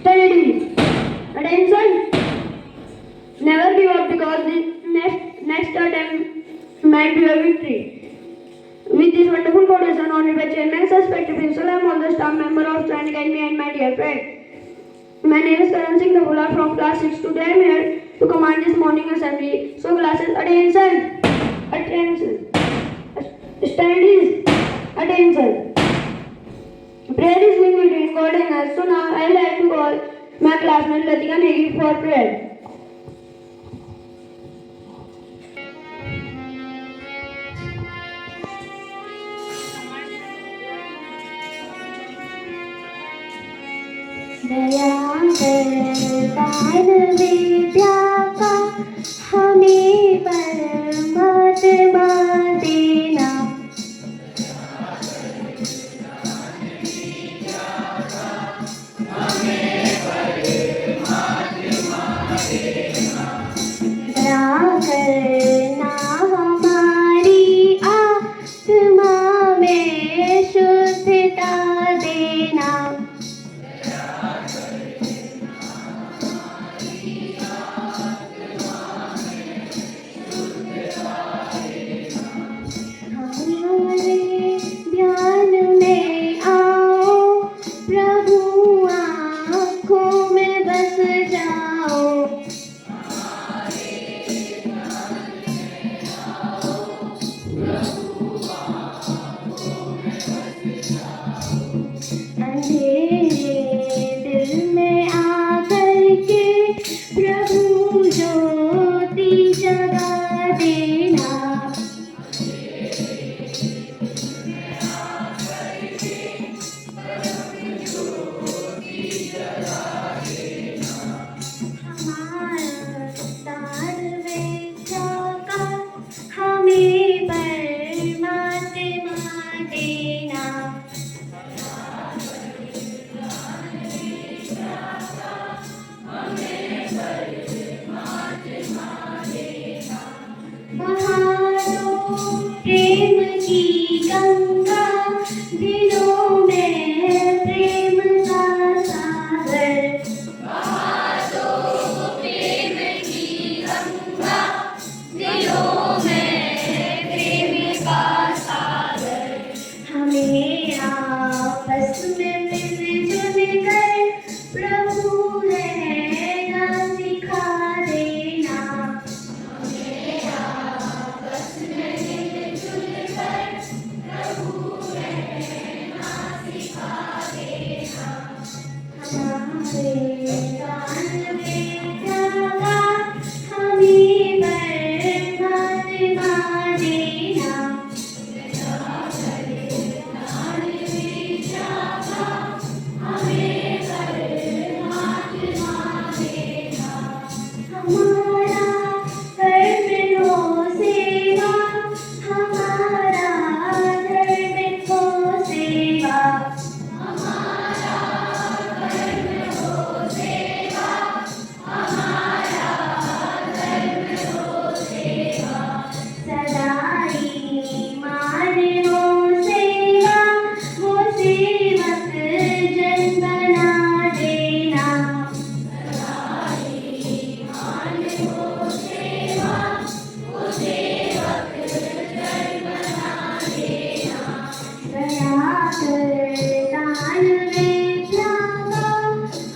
Steady. Attention. Never give up because the next attempt might be a victory. With this wonderful quotation honored by Chairman, Suspected Principal, I am all the staff member of Strand Academy and my dear friend. My name is Karan Singh Dabula from class 6. Today I am here to command this morning assembly. So classes, attention. Attention. Standees. Attention. Prayer is being between God and us. So now I would like to call my classmate Latika Negi for prayer. दया दान विद्या का हमें परमात्मा देना। दया करना हमारी आत्मा में शुद्धता देना। ध्यान में आओ प्रभु, आँखों में बस जाओ। अंधेरे दिल में आकर के प्रभु ज्योति जगा देना। हमें परमात्मा देना। बहारो प्रेम की गंगा, दिलों में प्रेम का सागर। हमें आपस में मिलजुल कर प्रभु रहना सिखा देना। हमें आपस में मिलजुल कर प्रभु रहना सिखा देना। हमारे दान में त्यागा हमें परमात्मा देना। हमारा धर्म हो सेवा, हमारा धर्म हो सेवा। हमारा धर्म हो सेवा, हमारा धर्म हो सेवा। सदा ईमान हो सेवा, वो सेवक जन बना देना। दान में त्यागा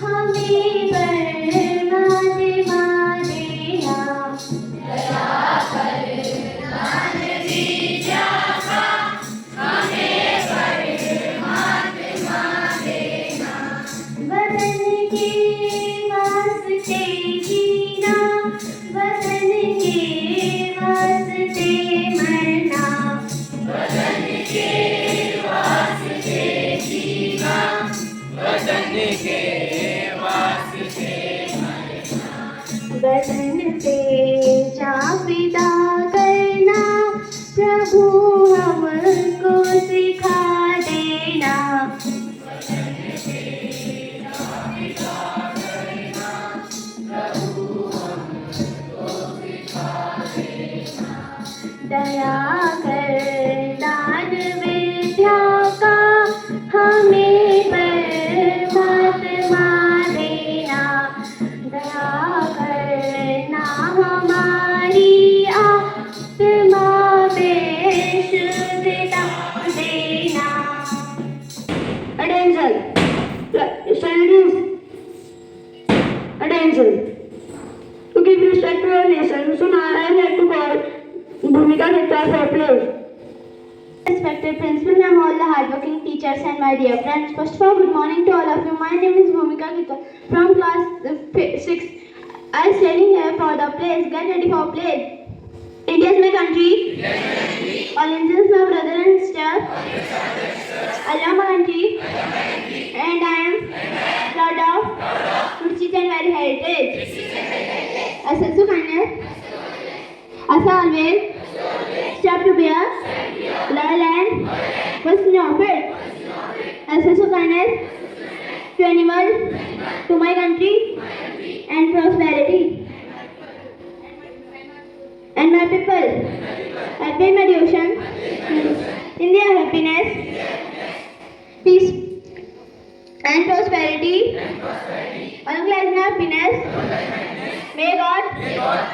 हमें परमात्मा देना। दया कर दान में त्यागा हमें परमात्मा देना। वतन के वास्ते जीना, वतन के वास्ते मरना। वतन के वास्ते Studies. Attention. To give respect to your nation, so now I have to call Bhumika Gupta for place. Respected principal ma'am, all the hardworking teachers and my dear friends. First of all, good morning to all of you. My name is Bhumika Gita from class 6. I am standing here for the place. Get ready for play. India is my country. All Indians my brother and sister. I love my country. And I am proud of its and very heritage. I also kindness. As always, stop to bear. Loyal and was no fit. As also kindness to animal, to my country, and prosperity. And my people, I pay my devotion in their happiness, peace, and prosperity. Along with my happiness, may God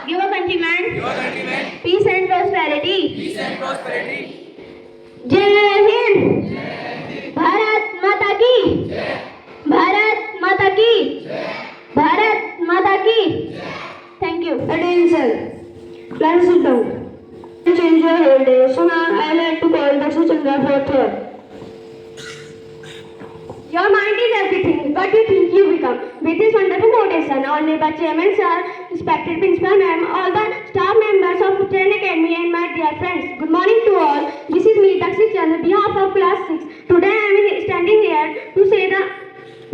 give a countryman peace and prosperity. जय हिंद भारत माता की भारत माता की भारत माता की thank you Attention. Please sit down. Change your holiday. So now I like to call Daksha Chandra for third. Your mind is everything, but you think you become. With this wonderful quotation, only by Chairman Sir, respected Principal Ma'am, all the staff members of Uttarayan Academy and my dear friends. Good morning to all. This is me, Daksha Chandra, on behalf of class 6. Today I am standing here to say the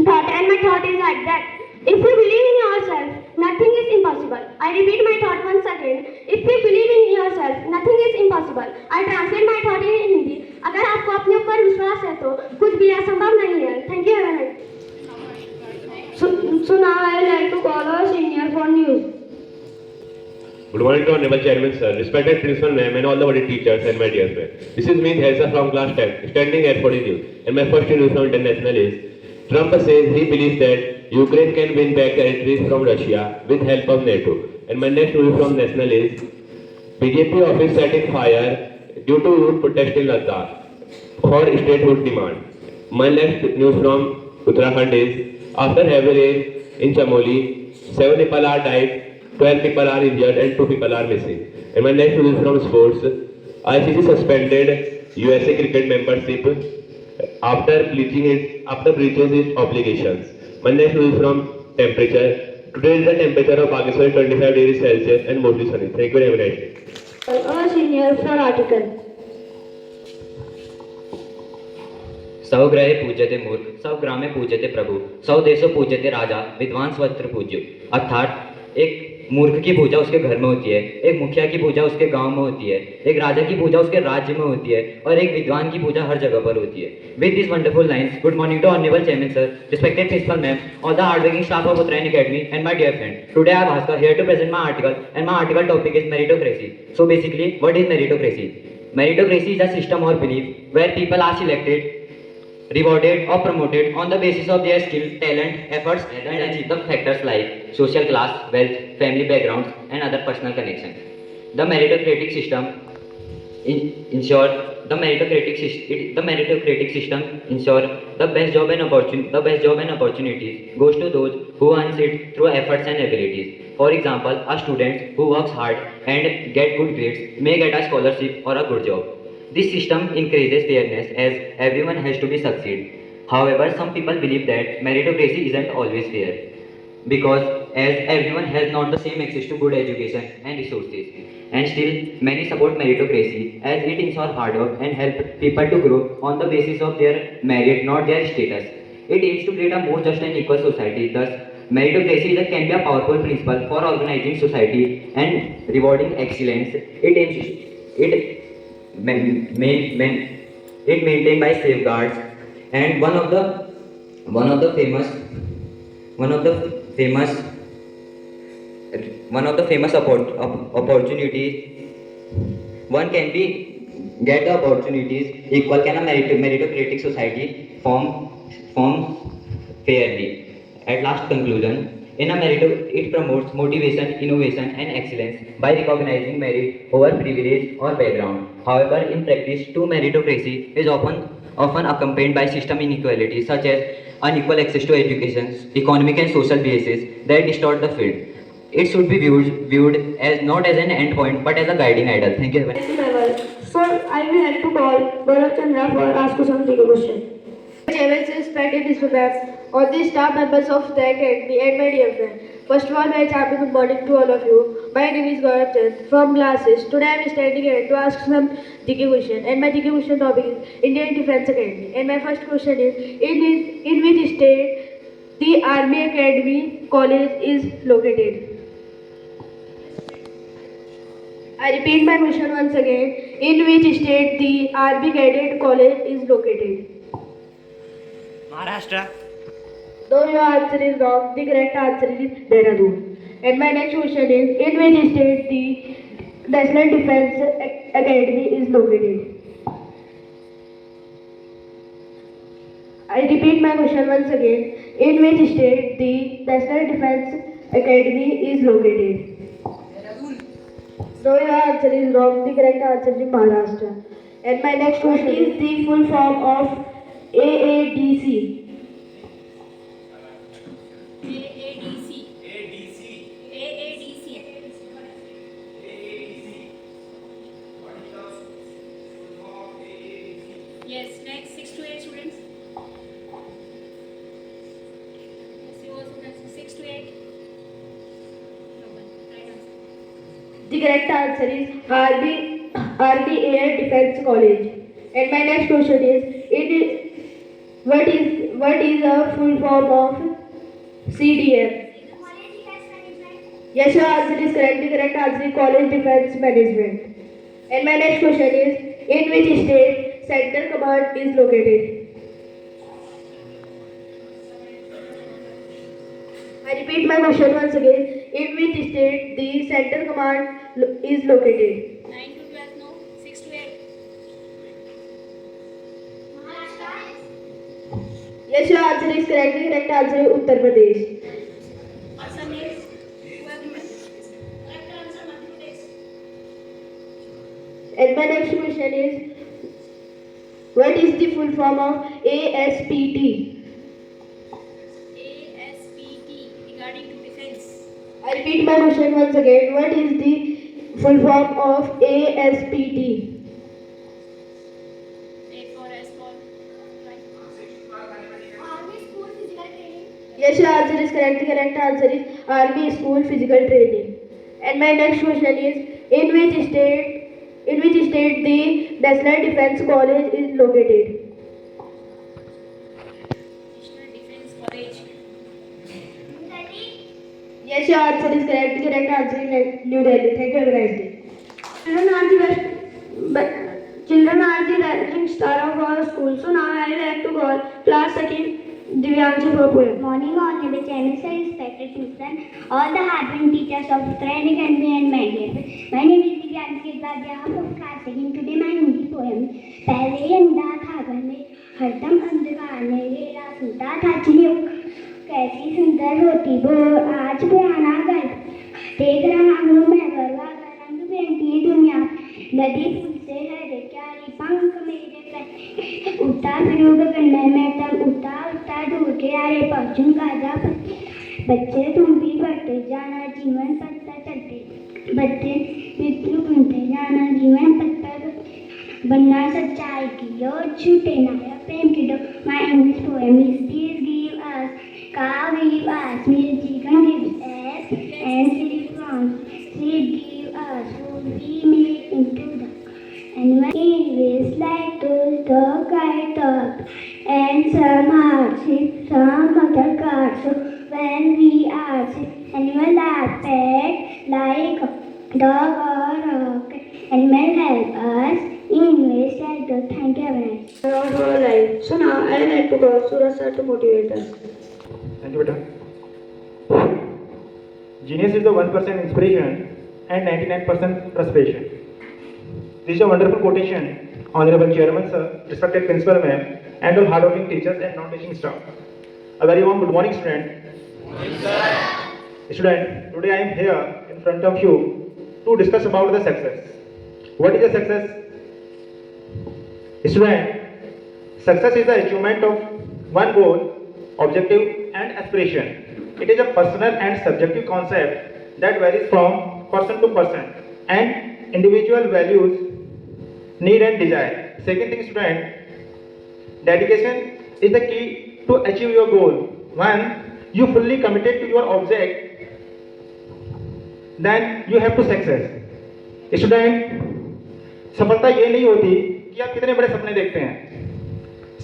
thought, and my thought is like that. If you believe in yourself, nothing is impossible. I repeat my thought once again. If you believe in yourself, nothing is impossible. I translate my thought in Hindi. अगर आपको अपने ऊपर विश्वास है तो कुछ भी असंभव नहीं है. Thank you very much. So now I would like to call our senior for news. Good morning to Honorable Chairman Sir, respected Principal Ma'am and all the body teachers and my dear friends. This is me, Theresa from class 10, standing here for the news. And my first news from international is, Trump says he believes that Ukraine can win back territories from Russia with help of NATO. And my next news from national is, BJP office setting fire due to youth protest in Ladakh for statehood demand. My next news from Uttarakhand is, after heavy rain in Chamoli, 7 people are died, 12 people are injured and 2 people are missing. And my next news from sports, ICC suspended USA cricket membership after breaches its obligations. My next news from temperature, today is the temperature of Pakistan 25 degrees Celsius and mostly sunny. Thank you very much. Our senior for article. सौ ग्रहे पूज्यते मूर्ख, सौ ग्रामे पूज्यते प्रभु, सौ देशों पूज्यते राजा, विद्वान स्वत्र पूज्य। अर्थात एक मूर्ख की पूजा उसके घर में होती है, एक मुखिया की पूजा उसके गांव में होती है, एक राजा की पूजा उसके राज्य में होती है और एक विद्वान की पूजा हर जगह पर होती है. With these wonderful lines, good morning to Honorable Chairman Sir, respected Principal Ma'am, all the hardworking staff of Uttarayan Academy and my dear friend. Today I am Bhaskar here to present my article and my article topic is meritocracy. So basically, what is meritocracy? Meritocracy is a system or belief where people are selected, rewarded or promoted on the basis of their skill, talent, efforts and achieve the factors like social class, wealth, family backgrounds and other personal connections. The meritocratic system ensure the meritocratic system ensure the best job and opportunities goes to those who earns it through efforts and abilities. For example, a student who works hard and get good grades may get a scholarship or a good job. This system increases fairness as everyone has to be succeed. However, some people believe that meritocracy isn't always fair because as everyone has not the same access to good education and resources. And still, many support meritocracy as it ensures hard work and help people to grow on the basis of their merit, not their status. It aims to create a more just and equal society. Thus, meritocracy can be a powerful principle for organizing society and rewarding excellence. It maintained by safeguards, and one of the famous opportunities one can be get the opportunities equal can a meritocratic society form fairly. At last conclusion, It promotes motivation, innovation, and excellence by recognizing merit over privilege or background. However, in practice, true meritocracy is often accompanied by system inequalities such as unequal access to education, economic and social bases that distort the field. It should be viewed as not as an endpoint but as a guiding idol. Thank you. Thank you, Naval. So I will like to call Gaurav Chandra for ask you something a question. Chairman's respected distributors, all the staff members of the academy and my dear friend. First of all, very happy good morning to all of you. My name is Gaurav Chand from classes. Today I am standing here to ask some GK question, and my GK question topic is Indian Defence Academy. And my first question is, in which state the Army Academy College is located? I repeat my question once again. In which state the Army Cadet College is located? Maharashtra. Though your answer is wrong, the correct answer is Dehradun. And my next question is, in which state the National Defence Academy is located? I repeat my question once again. In which state the National Defence Academy is located? Though your answer is wrong, the correct answer is Maharashtra. And my next question is the full form of AADC. Yes, next 6 to 8 students. Yes, you also can 6 to 8. No one. Right answer. The correct answer is Army Air Defence College. And my next question is, what is a full form of CDM? Yes, your answer is correct. The correct answer is College Defence Management. And my next question is, in which state Central Command is located? I repeat my question once again. In which state the Central Command is located? 9 to 12, no. 6 to 8. Yes, your answer is correct. The correct answer is Uttar Pradesh. Assam is. Who have given? Correct answer, Madhya Pradesh. And my next question is, what is the full form of ASPT? ASPT, regarding to defense. I repeat my question once again. What is the full form of ASPT? A for S for. Right. Yes, your answer is correct. The correct answer is Army School Physical Training. And my next question is, in which state the National Defence College is located? National Defense College. Yes, your answer is correct. The correct answer is New Delhi. Thank you. Have a nice day. Children are the rising star of our school. So now I would like to call class second Divyanshi for poem. Morning, honorable chairman, sir, respected principal, all the hardworking teachers of Training Academy and my dear friends. My name is Divyanshi Bhatia of class second. Today my Hindi poem. पहले अंधा था घर में, हरदम अंधकार में घेरा, सुनता था चिड़ियों कैसी सुंदर होती वो, आज पुराना घर देख रहा हूँ मैं, गरवा का रंग बेटी दुनिया, नदी फूल से हरे क्यारी पंख मेरे पे, उड़ता फिरूँ गगन में तब उड़ता उड़ता दूर के आरे पहुँचूंगा जा पर। बच्चे तुम भी बढ़ते जाना, जीवन पथ पर चलते, बच्चे मित्र बनते जाना, जीवन पथ पर बनना सच्चाई की ओर, छूटे ना या प्रेम की door. My English poem is please give us, cow give us, milk chicken gives us, and silk worms seed give us, food we make into the and my is like those dog I talk, and some hardship, some other cards. So when we are sick, animal are pet like a dog or a cat. Animal help us in ways like the thank you very much. Around our life. So now I would like to call Suraj sir to motivate us. Thank you, beta. Genius is the 1% inspiration and 99% frustration. This is a wonderful quotation, Honorable Chairman, sir, respected Principal Ma'am, and all hardworking teachers and non-teaching staff. A very warm good morning, student. Good morning, sir. Student, today I am here in front of you to discuss about the success. What is the success? Student, success is the achievement of one goal, objective and aspiration. It is a personal and subjective concept that varies from person to person and individual values, need and desire. Second thing, student, dedication is the key to achieve your goal. When you fully committed to your object, then you have to success. Student, सफलता ये नहीं होती कि आप कितने बड़े सपने देखते हैं।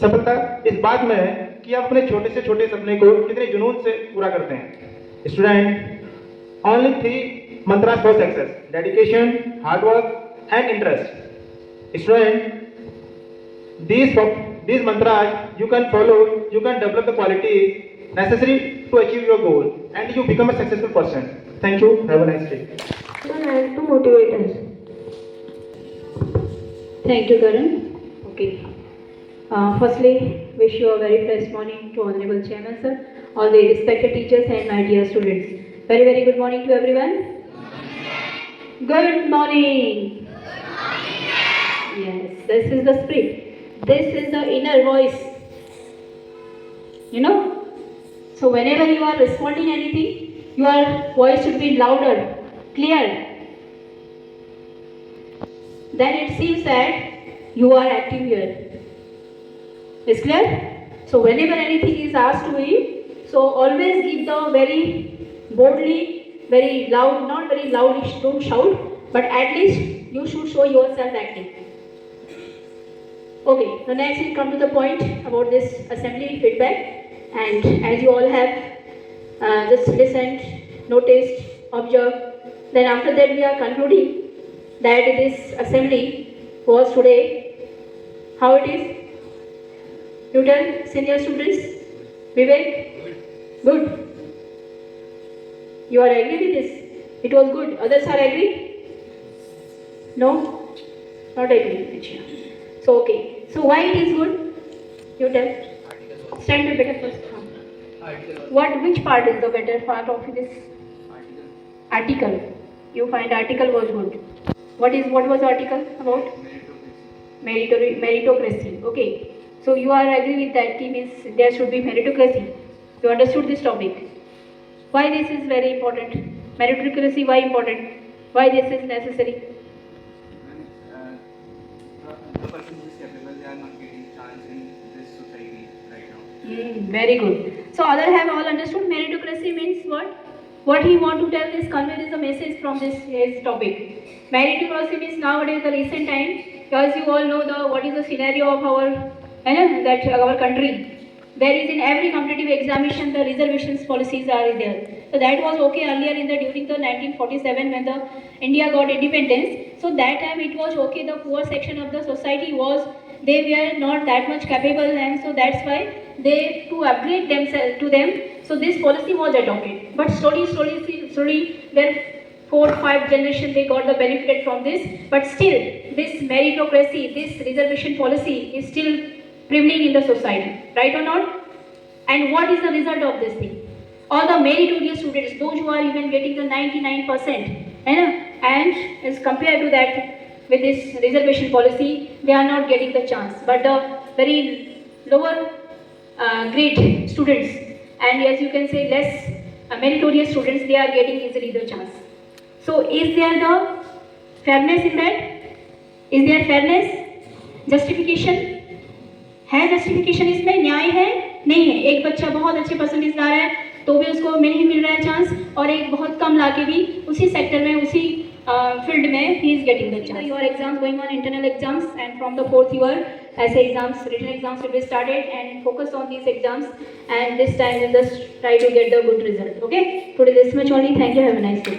सफलता इस बात में है कि आप अपने छोटे से छोटे सपने को कितने जुनून से पूरा करते हैं। Student, only 3 mantras for success: dedication, hard work and interest. Student, these mantras you can follow, you can develop the qualities necessary to achieve your goal and you become a successful person. Thank you. Have a nice day. And to motivate us. Thank you, Karan. Okay. Firstly, wish you a very fresh morning to Honorable Chairman, sir, all the respected teachers and my dear students. Very, very good morning to everyone. Good morning. Yes, this is the spirit. This is the inner voice. You know? So whenever you are responding anything, your voice should be louder, clear. Then it seems that you are active here. Is clear? So whenever anything is asked to you, so always give the very boldly, very loud, not very loud, don't shout, but at least you should show yourself active. Okay, so next we come to the point about this assembly feedback. And as you all have just listened, noticed, observed, then after that we are concluding that this assembly was today. How it is? You tell, senior students? Vivek? Good. You are agree with this? It was good. Others are agree? No? Not agree. So okay. So why it is good? You tell. Stand up better first. Which part is the better part of this? Article. You find article was good. What was the article about? Meritocracy. Okay. So you are agree with that means there should be meritocracy. You understood this topic. Why this is very important? Meritocracy, why important? Why this is necessary? The person who is capable, they are not getting chance in this society right now. Very good. So other have all understood meritocracy means what? What he want to tell is convey is the message from this his topic. Meritocracy means nowadays the recent time, because you all know what is the scenario of our country. There is in every competitive examination the reservations policies are there. So that was okay earlier during the 1947 when the India got independence. So that time it was okay. The poor section of the society they were not that much capable, and so that's why they to upgrade themselves to them. So this policy was adopted. But slowly, their 4 or 5 generation they got the benefit from this. But still, this meritocracy, this reservation policy is still prevailing in the society, right or not? And what is the result of this thing? All the meritorious students, those who are even getting the 99%, and as compared to that, with this reservation policy, they are not getting the chance. But the very lower grade students, and as you can say less meritorious students, they are getting easily the chance. So is there the fairness in that? Is there fairness? Justification? है justification इसमें? न्याय है? नहीं है. एक बच्चा बहुत अच्छे परसेंटेज ला रहा है तो भी उसको नहीं मिल रहा है चांस, और एक बहुत कम लाके भी उसी सेक्टर में उसी फील्ड में ही is getting the chance. Your exams going on, internal exams, and from the fourth year ऐसे exams, written exams will be started, and focus on these exams, and this time will just try to get the good result. Okay, today this much only. Thank you. Have a nice day.